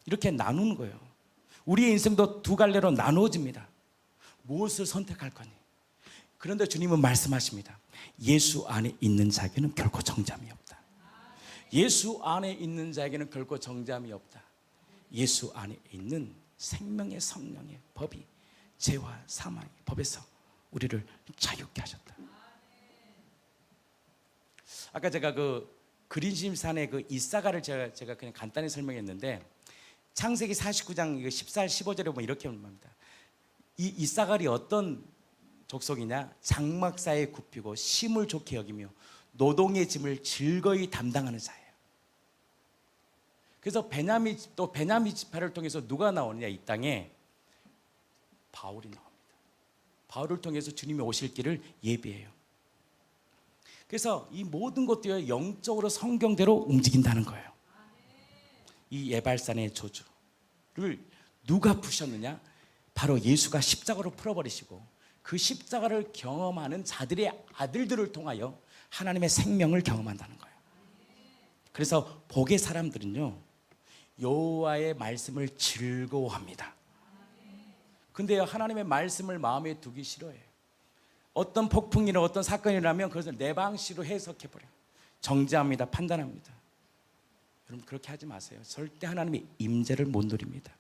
이렇게 나누는 거예요. 우리의 인생도 두 갈래로 나누어집니다. 무엇을 선택할 거니? 그런데 주님은 말씀하십니다. 예수 안에 있는 자에게는 결코 정잠이 없다. 예수 안에 있는 자에게는 결코 정잠이 없다. 예수 안에 있는 생명의 성령의 법이 죄와 사망의 법에서 우리를 자유케 하셨다. 아까 제가 그 그린심산의 그 이사가를 제가 그냥 간단히 설명했는데, 창세기 49장 14, 15절에 보면 이렇게 말합니다. 이 이사갈이 어떤 족속이냐? 장막사에 굽히고 심을 좋게 여기며 노동의 짐을 즐거이 담당하는 자예요. 그래서 베냐민 지파를 통해서 누가 나오느냐? 이 땅에 바울이 나옵니다. 바울을 통해서 주님이 오실 길을 예비해요. 그래서 이 모든 것들이 영적으로 성경대로 움직인다는 거예요. 이 예발산의 저주를 누가 푸셨느냐? 바로 예수가 십자가로 풀어버리시고 그 십자가를 경험하는 자들의 아들들을 통하여 하나님의 생명을 경험한다는 거예요. 그래서 복의 사람들은요 여호와의 말씀을 즐거워합니다. 근데요 하나님의 말씀을 마음에 두기 싫어해요. 어떤 폭풍이나 어떤 사건이 일어나면 그것을 내 방식으로 해석해버려요. 정죄합니다. 판단합니다. 여러분 그렇게 하지 마세요. 절대 하나님의 임재를 못 누립니다.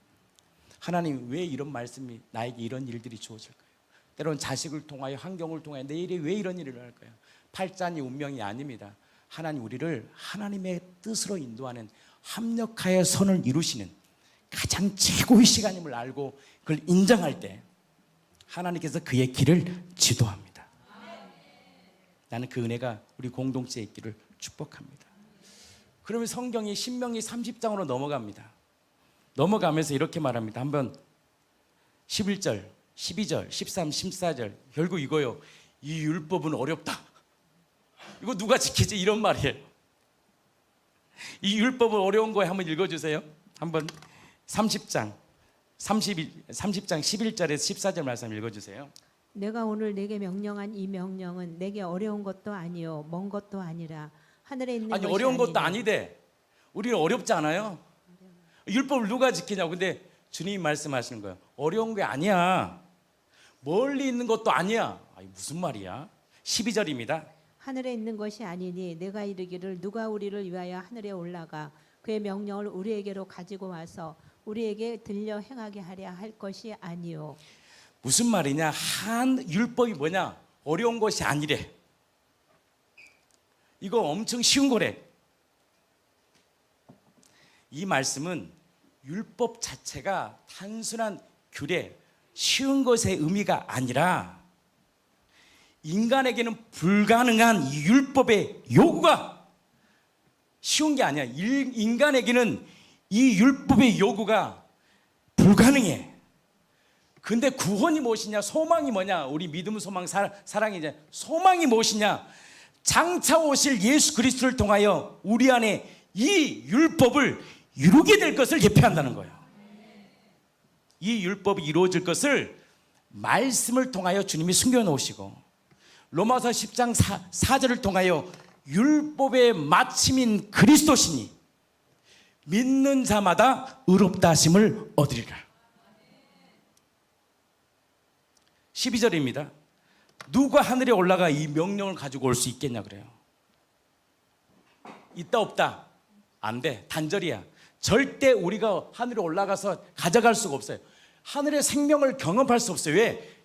하나님 왜 이런 말씀이 나에게 이런 일들이 주어질까요? 때로는 자식을 통하여 환경을 통하여 내일에 왜 이런 일이 일어날까요? 팔자니 운명이 아닙니다. 하나님 우리를 하나님의 뜻으로 인도하는 합력하여 선을 이루시는 가장 최고의 시간임을 알고 그걸 인정할 때 하나님께서 그의 길을 지도합니다. 나는 그 은혜가 우리 공동체에 있기를 축복합니다. 그러면 성경이 신명기 30장으로 넘어갑니다. 넘어가면서 이렇게 말합니다. 한번 11절, 12절, 13, 14절 결국 이거요. 이 율법은 어렵다. 이거 누가 지키지? 이런 말이에요. 이 율법은 어려운 거에 한번 읽어주세요. 한번 30장 11절에서 14절 말씀 읽어주세요. 내가 오늘 내게 명령한 이 명령은 내게 어려운 것도 아니요 먼 것도 아니라 하늘에 있는 아니 것이 어려운 것도 아니니. 아니대. 우리는 어렵지 않아요. 율법을 누가 지키냐고. 근데 주님이 말씀하시는 거예요. 어려운 게 아니야. 멀리 있는 것도 아니야. 아니, 무슨 말이야? 12절입니다. 하늘에 있는 것이 아니니 내가 이르기를 누가 우리를 위하여 하늘에 올라가 그의 명령을 우리에게로 가지고 와서 우리에게 들려 행하게 하려 할 것이 아니요. 무슨 말이냐? 한 율법이 뭐냐? 어려운 것이 아니래. 이거 엄청 쉬운 거래. 이 말씀은 율법 자체가 단순한 규례, 쉬운 것의 의미가 아니라 인간에게는 불가능한 이 율법의 요구가 쉬운 게 아니야. 인간에게는 이 율법의 요구가 불가능해. 근데 구원이 무엇이냐? 소망이 뭐냐? 우리 믿음, 소망, 사랑이 이제 소망이 무엇이냐? 장차 오실 예수 그리스도를 통하여 우리 안에 이 율법을 이루게 될 것을 예표한다는 거예요. 이 율법이 이루어질 것을 말씀을 통하여 주님이 숨겨놓으시고 로마서 10장 4절을 통하여 율법의 마침인 그리스도시니 믿는 자마다 의롭다 하심을 얻으리라. 12절입니다. 누가 하늘에 올라가 이 명령을 가지고 올 수 있겠냐 그래요. 있다 없다? 안 돼. 단절이야. 절대 우리가 하늘에 올라가서 가져갈 수가 없어요. 하늘의 생명을 경험할 수 없어요. 왜?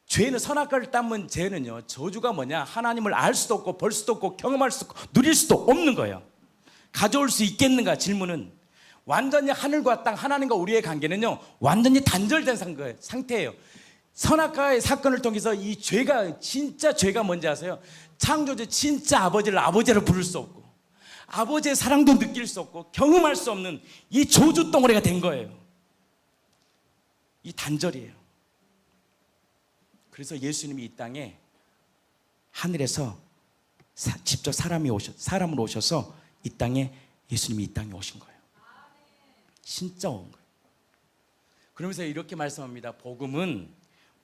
죄는 선악과를 따면 죄는요, 저주가 뭐냐? 하나님을 알 수도 없고 볼 수도 없고 경험할 수도 없고 누릴 수도 없는 거예요. 가져올 수 있겠는가? 질문은 완전히 하늘과 땅, 하나님과 우리의 관계는요 완전히 단절된 상태예요. 선악과의 사건을 통해서 이 죄가, 진짜 죄가 뭔지 아세요? 창조주 진짜 아버지를 부를 수 없고 아버지의 사랑도 느낄 수 없고 경험할 수 없는 이 저주 덩어리가 된 거예요. 이 단절이에요. 그래서 예수님이 이 땅에 하늘에서 직접 사람으로 오셔서 이 땅에 예수님이 이 땅에 오신 거예요. 진짜 온 거예요. 그러면서 이렇게 말씀합니다. 복음은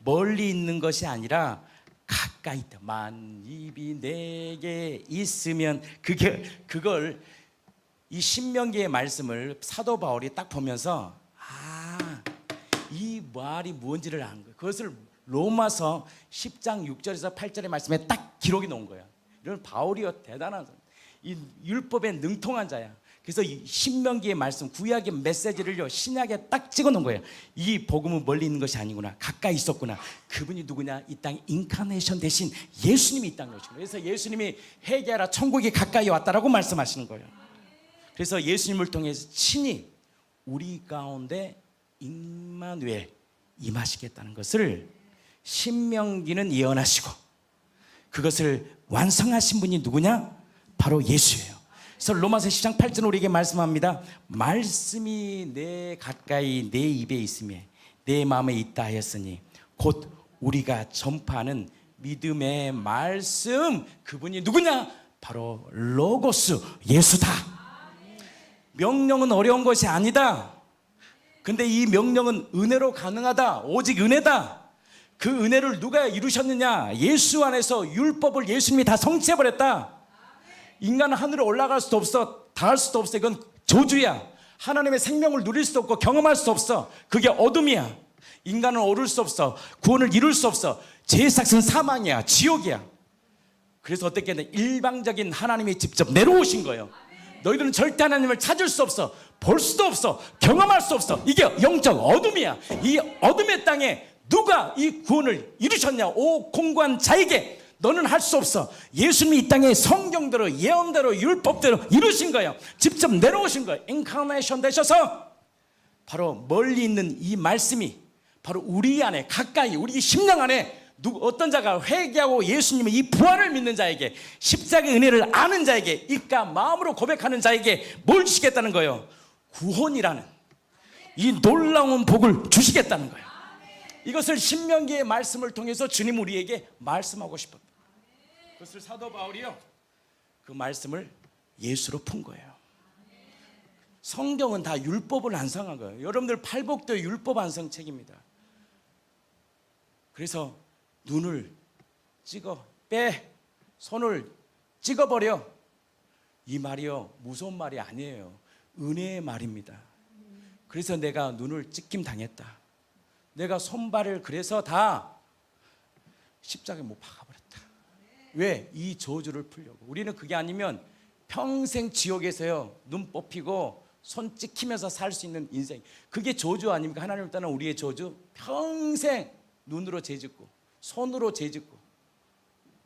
멀리 있는 것이 아니라 가까이 있다. 만입이 내게 있으면 그걸 이 신명기의 말씀을 사도 바울이 딱 보면서 이 말이 뭔지를 안 거예요. 그것을 로마서 10장 6절에서 8절의 말씀에 딱 기록이 놓은 거야. 이런 바울이요 대단한 사람. 이 율법에 능통한 자야. 그래서 이 신명기의 말씀, 구약의 메시지를요 신약에 딱 찍어 놓은 거예요. 이 복음은 멀리 있는 것이 아니구나. 가까이 있었구나. 그분이 누구냐? 이 땅에 인카네이션 대신 예수님이 이 땅에 오신 거예요. 그래서 예수님이 회개하라 천국이 가까이 왔다라고 말씀하시는 거예요. 그래서 예수님을 통해서 친히 우리 가운데 임마누엘 임하시겠다는 것을 신명기는 예언하시고 그것을 완성하신 분이 누구냐? 바로 예수예요. 그래서 로마서 10장 8절 우리에게 말씀합니다. 말씀이 내 가까이 내 입에 있으며 내 마음에 있다 하였으니 곧 우리가 전파하는 믿음의 말씀, 그분이 누구냐? 바로 로고스 예수다. 명령은 어려운 것이 아니다. 근데 이 명령은 은혜로 가능하다. 오직 은혜다. 그 은혜를 누가 이루셨느냐? 예수 안에서 율법을 예수님이 다 성취해버렸다. 인간은 하늘에 올라갈 수도 없어. 닿을 수도 없어. 이건 저주야. 하나님의 생명을 누릴 수도 없고 경험할 수 없어. 그게 어둠이야. 인간은 오를 수 없어. 구원을 이룰 수 없어. 죄의 삭은 사망이야. 지옥이야. 그래서 어떻게 했냐? 일방적인 하나님이 직접 내려오신 거예요. 너희들은 절대 하나님을 찾을 수 없어. 볼 수도 없어. 경험할 수 없어. 이게 영적 어둠이야. 이 어둠의 땅에 누가 이 구원을 이루셨냐? 오 공고한 자에게 너는 할 수 없어. 예수님이 이 땅에 성경대로 예언대로 율법대로 이루신 거예요. 직접 내려오신 거예요. 인카네이션 되셔서 바로 멀리 있는 이 말씀이 바로 우리 안에 가까이 우리 심령 안에 어떤 자가 회개하고 예수님의 이 부활을 믿는 자에게 십자가의 은혜를 아는 자에게 입과 마음으로 고백하는 자에게 뭘 주시겠다는 거예요? 구원이라는 이 놀라운 복을 주시겠다는 거예요. 이것을 신명기의 말씀을 통해서 주님 우리에게 말씀하고 싶었다. 그것을 사도 바울이요 그 말씀을 예수로 푼 거예요. 성경은 다 율법을 완성한 거예요. 여러분들 팔복도 율법 완성책입니다. 그래서 눈을 찍어 빼 손을 찍어버려 이 말이요 무서운 말이 아니에요. 은혜의 말입니다. 그래서 내가 눈을 찍힘 당했다. 내가 손발을 그래서 다 십자가에 못 박아버렸다. 왜? 이 저주를 풀려고. 우리는 그게 아니면 평생 지옥에서요 눈 뽑히고 손 찍히면서 살 수 있는 인생, 그게 저주 아닙니까? 하나님을 떠난 우리의 저주. 평생 눈으로 죄짓고 손으로 죄짓고.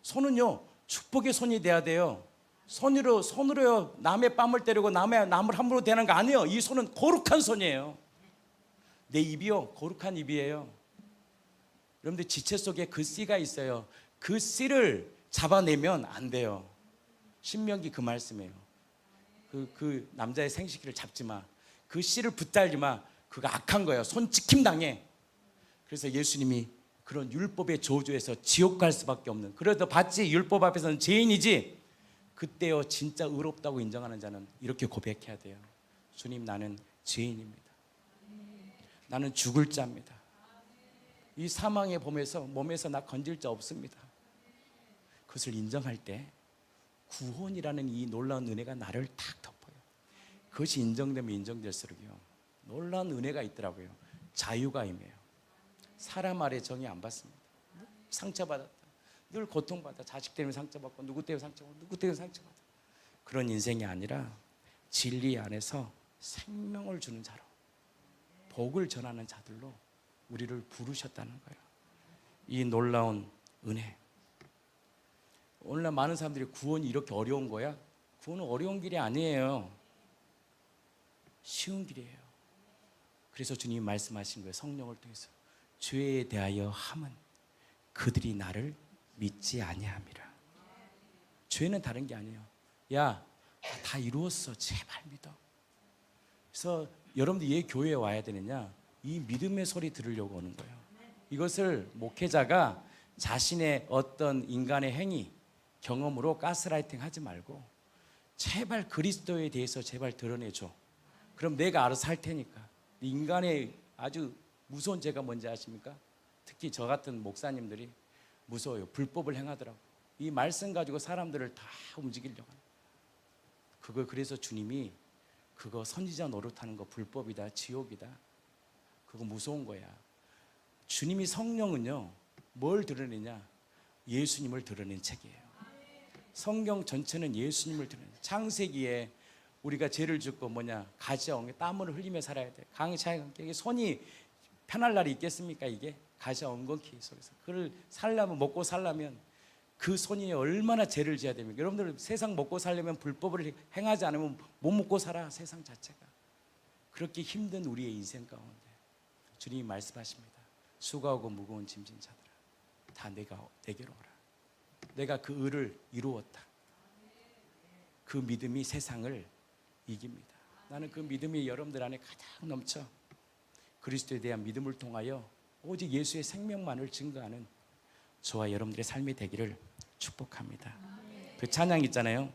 손은요 축복의 손이 돼야 돼요. 손으로요 남의 뺨을 때리고 남을 함부로 대는 거 아니에요. 이 손은 거룩한 손이에요. 내 입이요 거룩한 입이에요. 여러분들 지체 속에 그 씨가 있어요. 그 씨를 잡아내면 안 돼요. 신명기 그 말씀이에요. 그 남자의 생식기를 잡지 마. 그 씨를 붙들지 마. 그거 악한 거예요. 손 찍힘 당해. 그래서 예수님이 그런 율법의 저주에서 지옥 갈 수밖에 없는, 그래도 봤지 율법 앞에서는 죄인이지, 그때요 진짜 의롭다고 인정하는 자는 이렇게 고백해야 돼요. 주님 나는 죄인입니다. 나는 죽을 자입니다. 이 사망의 몸에서 나 건질 자 없습니다. 그것을 인정할 때 구원이라는 이 놀라운 은혜가 나를 탁 덮어요. 그것이 인정되면 인정될수록요 놀라운 은혜가 있더라고요. 자유가 임해요. 사람 아래 정의 안 받습니다. 상처받았다, 늘 고통받아. 자식 때문에 상처받고 누구 때문에 상처받고 누구 때문에 상처받아. 그런 인생이 아니라 진리 안에서 생명을 주는 자로, 복을 전하는 자들로 우리를 부르셨다는 거예요. 이 놀라운 은혜. 오늘날 많은 사람들이 구원이 이렇게 어려운 거야? 구원은 어려운 길이 아니에요. 쉬운 길이에요. 그래서 주님이 말씀하신 거예요. 성령을 통해서 죄에 대하여 함은 그들이 나를 믿지 아니함이라. 죄는 다른 게 아니에요. 야, 다 이루었어. 제발 믿어. 그래서 여러분들 왜 교회에 와야 되느냐? 이 믿음의 소리 들으려고 오는 거예요. 이것을 목회자가 자신의 어떤 인간의 행위, 경험으로 가스라이팅 하지 말고 제발 그리스도에 대해서 제발 드러내줘. 그럼 내가 알아서 할 테니까. 인간의 아주 무서운 죄가 뭔지 아십니까? 특히 저 같은 목사님들이 무서워요. 불법을 행하더라고. 이 말씀 가지고 사람들을 다 움직이려고 하는. 그걸 그래서 주님이 그거 선지자 노릇하는 거 불법이다, 지옥이다. 그거 무서운 거야. 주님이 성령은요 뭘 드러내냐? 예수님을 드러낸 책이에요. 성경 전체는 예수님을 드러낸. 창세기에 우리가 죄를 짓고 가시엉에 땀을 흘리며 살아야 돼. 강차에 손이 편할 날이 있겠습니까? 이게 가시와 엉겅퀴 속에서 그를 살려면, 먹고 살려면 그 손이 얼마나 죄를 지어야 됩니까? 여러분들 세상 먹고 살려면 불법을 행하지 않으면 못 먹고 살아. 세상 자체가 그렇게 힘든 우리의 인생 가운데 주님이 말씀하십니다. 수고하고 무거운 짐진 자들아 다 내게로 오라. 내가 그 의를 이루었다. 그 믿음이 세상을 이깁니다. 나는 그 믿음이 여러분들 안에 가장 넘쳐. 그리스도에 대한 믿음을 통하여 오직 예수의 생명만을 증거하는 저와 여러분들의 삶이 되기를 축복합니다. 그 찬양 있잖아요.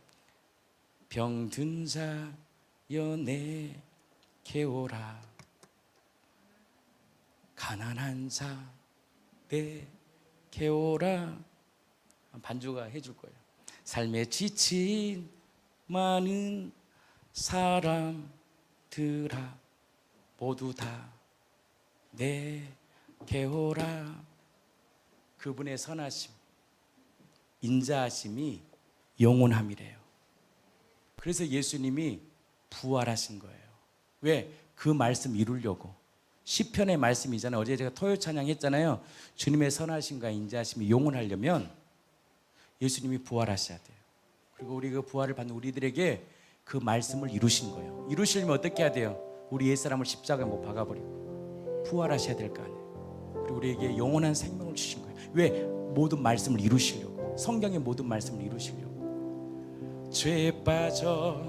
병든 자여 내게 오라. 가난한 자 내게 오라. 반주가 해줄 거예요. 삶에 지친 많은 사람들아 모두 다 내게 오라. 그분의 선하심, 인자하심이 영원함이래요. 그래서 예수님이 부활하신 거예요. 왜? 그 말씀 이루려고. 시편의 말씀이잖아요. 어제 제가 토요 찬양했잖아요. 주님의 선하심과 인자하심이 영원하려면 예수님이 부활하셔야 돼요. 그리고 우리 그 부활을 받는 우리들에게 그 말씀을 이루신 거예요. 이루시려면 어떻게 해야 돼요? 우리 옛사람을 십자가에 못 박아버리고 부활하셔야 될 거 아니에요. 그리고 우리에게 영원한 생명을 주신 거예요. 왜? 모든 말씀을 이루시려고. 성경의 모든 말씀을 이루시려고. 죄에 빠져